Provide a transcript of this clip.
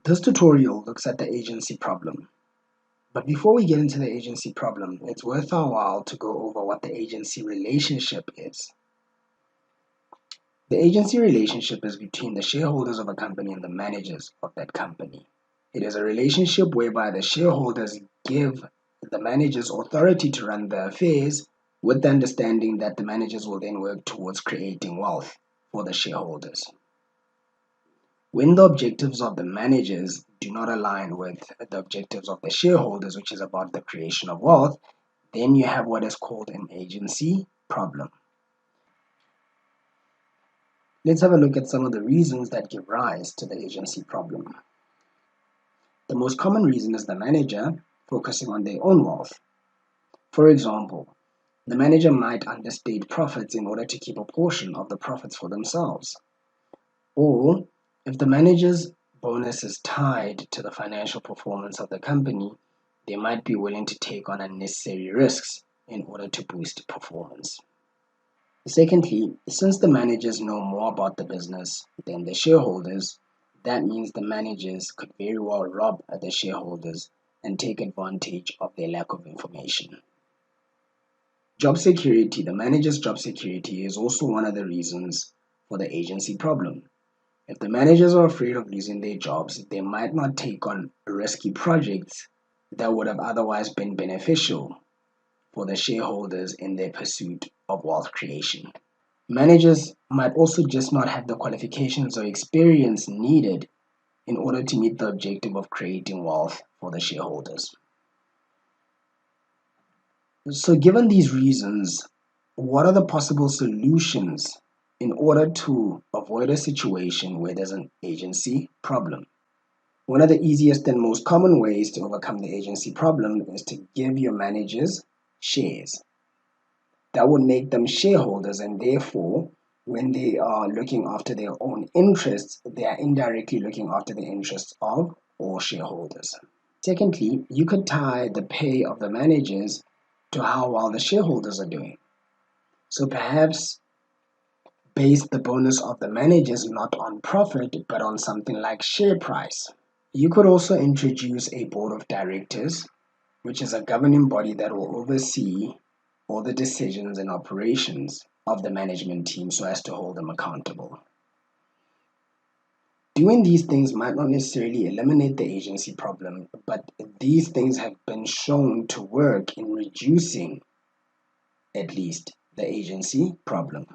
This tutorial looks at the agency problem. But before we get into the agency problem, it's worth our while to go over what the agency relationship is. The agency relationship is between the shareholders of a company and the managers of that company. It is a relationship whereby the shareholders give the managers authority to run their affairs with the understanding that the managers will then work towards creating wealth for the shareholders. When the objectives of the managers do not align with the objectives of the shareholders, which is about the creation of wealth, then you have what is called an agency problem. Let's have a look at some of the reasons that give rise to the agency problem. The most common reason is the manager focusing on their own wealth. For example, the manager might understate profits in order to keep a portion of the profits for themselves. Or if the manager's bonus is tied to the financial performance of the company, they might be willing to take on unnecessary risks in order to boost performance. Secondly, since the managers know more about the business than the shareholders, that means the managers could very well rob the shareholders and take advantage of their lack of information. Job security, the manager's job security is also one of the reasons for the agency problem. If the managers are afraid of losing their jobs, they might not take on risky projects that would have otherwise been beneficial for the shareholders in their pursuit of wealth creation. Managers might also just not have the qualifications or experience needed in order to meet the objective of creating wealth for the shareholders. So, given these reasons, what are the possible solutions in order to avoid a situation where there's an agency problem? One of the easiest and most common ways to overcome the agency problem is to give your managers shares. That would make them shareholders, and therefore, when they are looking after their own interests, they are indirectly looking after the interests of all shareholders. Secondly, you could tie the pay of the managers to how well the shareholders are doing. So perhaps base the bonus of the managers not on profit, but on something like share price. You could also introduce a board of directors, which is a governing body that will oversee all the decisions and operations of the management team so as to hold them accountable. Doing these things might not necessarily eliminate the agency problem, but these things have been shown to work in reducing, at least, the agency problem.